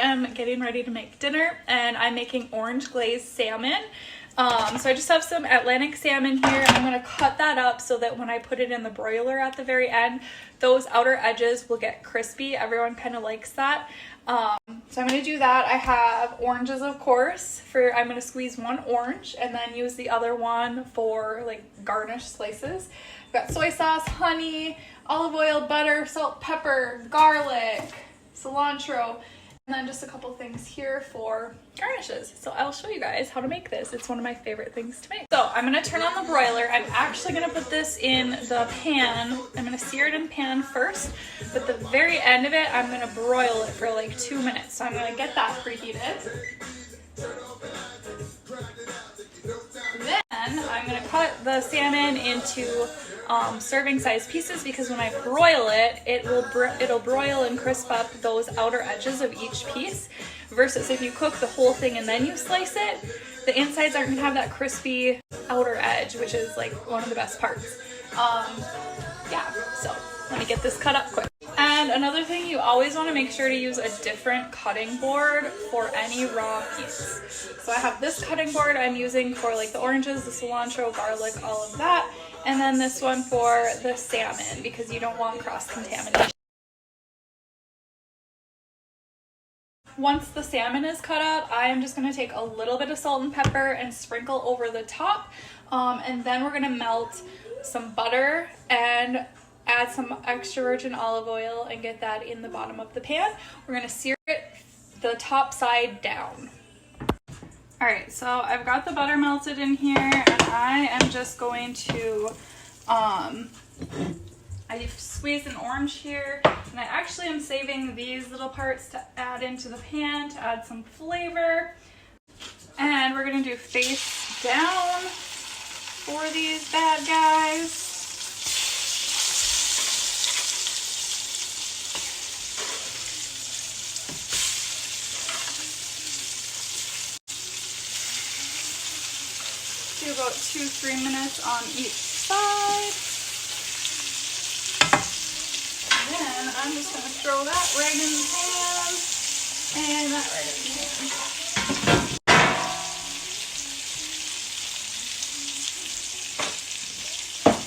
am getting ready to make dinner, and I'm making orange glazed salmon. So I just have some Atlantic salmon here. I'm going to cut that up so that when I put it in the broiler at the very end, those outer edges will get crispy. Everyone kind of likes that. So I'm going to do that. I have oranges, of course. I'm going to squeeze one orange and then use the other one for like garnish slices. I've got soy sauce, honey, olive oil, butter, salt, pepper, garlic, cilantro, and then just a couple things here for garnishes. So I'll show you guys how to make this. It's one of my favorite things to make. So I'm going to turn on the broiler. I'm actually going to put this in the pan. I'm going to sear it in the pan first, but the very end of it, I'm going to broil it for like 2 minutes. So I'm going to get that preheated. Then I'm going to cut the salmon into serving size pieces, because when I broil it, it'll broil and crisp up those outer edges of each piece, versus if you cook the whole thing and then you slice it, the insides aren't going to have that crispy outer edge, which is like one of the best parts. Yeah, so let me get this cut up quick. And another thing, you always want to make sure to use a different cutting board for any raw piece. So I have this cutting board I'm using for like the oranges, the cilantro, garlic, all of that. And then this one for the salmon, because you don't want cross-contamination. Once the salmon is cut up, I am just going to take a little bit of salt and pepper and sprinkle over the top. And then we're going to melt some butter and add some extra virgin olive oil and get that in the bottom of the pan. We're going to sear it the top side down. Alright, so I've got the butter melted in here, and I am just going to, I've squeezed an orange here, and I actually am saving these little parts to add into the pan to add some flavor. And we're going to do face down for these bad guys. Do about 2-3 minutes on each side. And then I'm just going to throw that right in the pan and that right in the pan.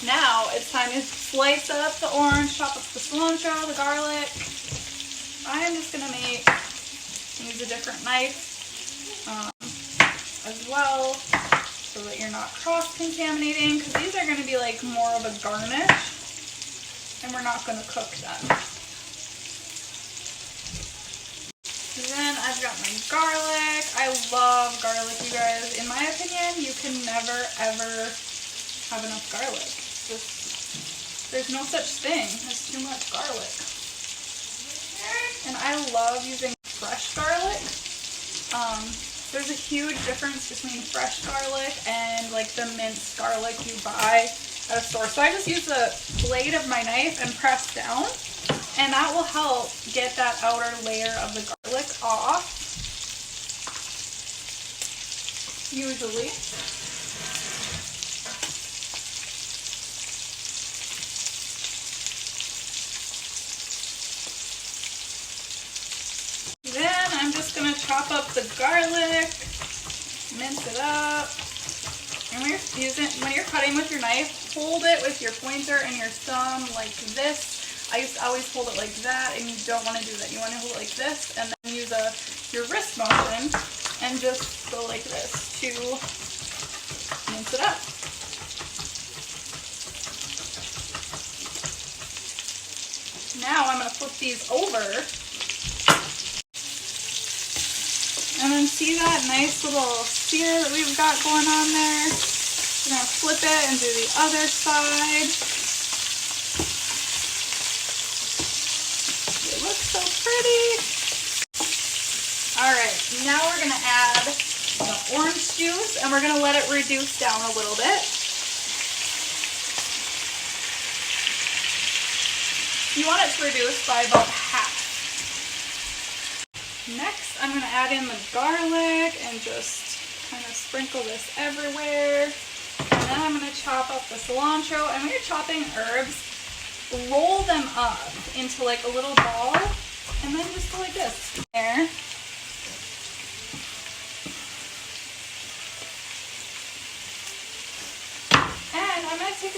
Now it's time to slice up the orange, chop up the cilantro, the garlic. I'm just going to use a different knife as well, so that you're not cross-contaminating, because these are going to be like more of a garnish, and we're not going to cook them. Then I've got my garlic. I love garlic, you guys. In my opinion, you can never, ever have enough garlic. There's no such thing as too much garlic. And I love using fresh garlic. There's a huge difference between fresh garlic and like the minced garlic you buy at a store. So I just use the blade of my knife and press down, and that will help get that outer layer of the garlic off, usually. Then I'm just going to chop up the garlic, mince it up. And when you're cutting with your knife, hold it with your pointer and your thumb like this. I used to always hold it like that, and you don't want to do that. You want to hold it like this, and then use your wrist motion and just go like this to mince it up. Now I'm going to flip these over. And then see that nice little sear that we've got going on there? We're going to flip it and do the other side. It looks so pretty. Alright, now we're going to add the orange juice, and we're going to let it reduce down a little bit. You want it to reduce by about half. Next, I'm going to add in the garlic and just kind of sprinkle this everywhere. And then I'm going to chop up the cilantro. And when you're chopping herbs, roll them up into like a little ball, and then just go like this. There.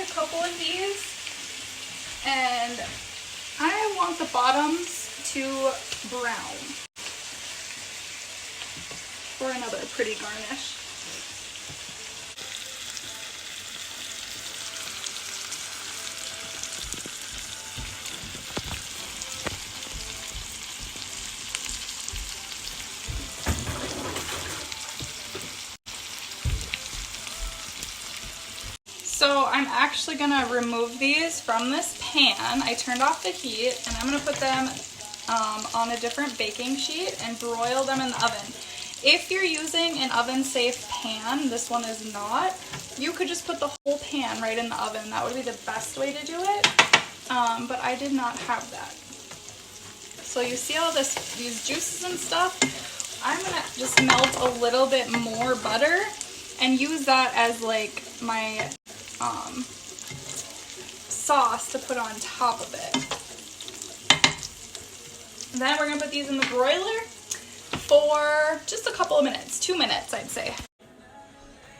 a couple of these, and I want the bottoms to brown for another pretty garnish. So I'm actually gonna remove these from this pan. I turned off the heat and I'm gonna put them on a different baking sheet and broil them in the oven. If you're using an oven safe pan, this one is not, you could just put the whole pan right in the oven. That would be the best way to do it, but I did not have that. So you see all these juices and stuff? I'm gonna just melt a little bit more butter and use that as like my sauce to put on top of it. And then we're gonna put these in the broiler for just a couple of minutes, 2 minutes I'd say.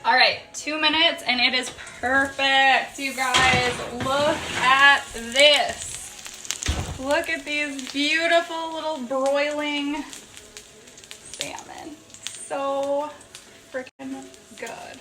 All right, 2 minutes and it is perfect. You guys, look at this. Look at these beautiful little broiling salmon. So freaking good.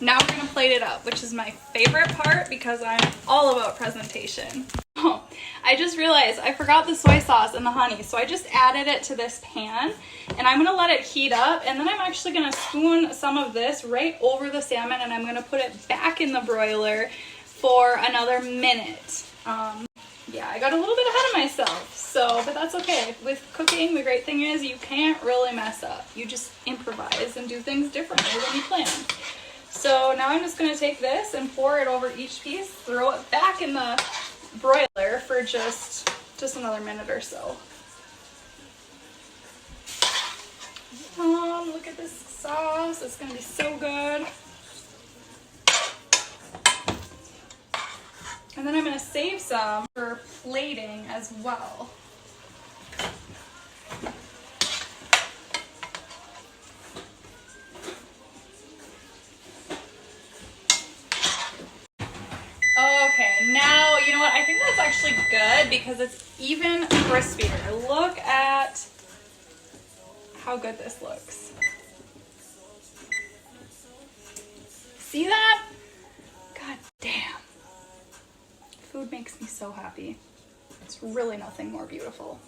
Now we're gonna plate it up, which is my favorite part because I'm all about presentation. Oh, I just realized I forgot the soy sauce and the honey, so I just added it to this pan and I'm gonna let it heat up, and then I'm actually gonna spoon some of this right over the salmon and I'm gonna put it back in the broiler for another minute. Yeah, I got a little bit ahead of myself, but that's okay. With cooking, the great thing is you can't really mess up. You just improvise and do things differently than you planned. So now I'm just going to take this and pour it over each piece, throw it back in the broiler for just another minute or so. Look at this sauce. It's going to be so good. And then I'm going to save some for plating as well. Okay, now, you know what? I think that's actually good because it's even crispier. Look at how good this looks. See that? God damn. Food makes me so happy. It's really nothing more beautiful.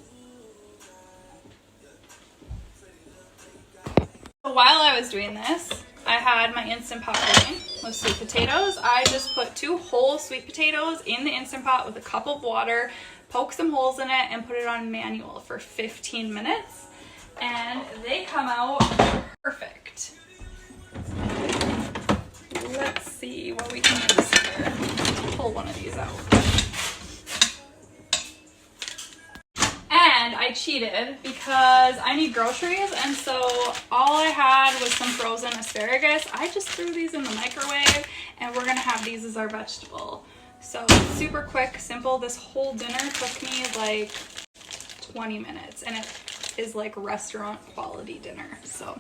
So while I was doing this, I had my Instant Pot cooking with sweet potatoes. I just put 2 whole sweet potatoes in the Instant Pot with a cup of water, poke some holes in it, and put it on manual for 15 minutes. And they come out perfect. Let's see what we can use here. Pull one of these out. And I cheated because I need groceries, and so all I had was some frozen asparagus. I just threw these in the microwave and we're gonna have these as our vegetable. So super quick, simple. This whole dinner took me like 20 minutes and it is like restaurant quality dinner. So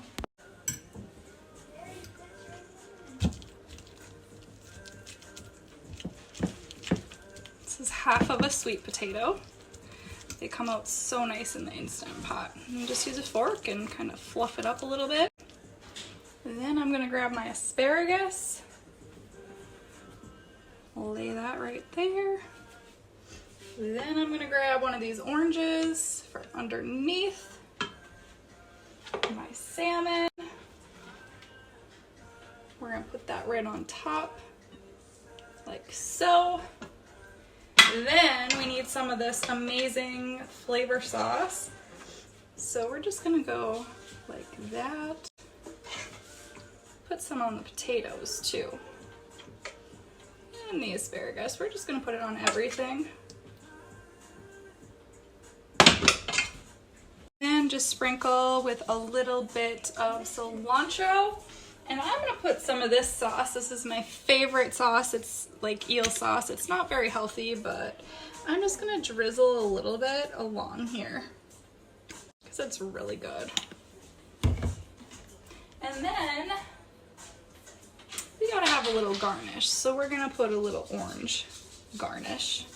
this is half of a sweet potato. They come out so nice in the Instant Pot. You just use a fork and kind of fluff it up a little bit. And then I'm gonna grab my asparagus, lay that right there. Then I'm gonna grab one of these oranges for underneath my salmon. We're gonna put that right on top, like so. Then we need some of this amazing flavor sauce. So we're just gonna go like that. Put some on the potatoes too. And the asparagus, we're just gonna put it on everything. And just sprinkle with a little bit of cilantro. And I'm gonna put some of this sauce. This is my favorite sauce. It's like eel sauce. It's not very healthy, but I'm just gonna drizzle a little bit along here because it's really good. And then we gotta have a little garnish. So we're gonna put a little orange garnish.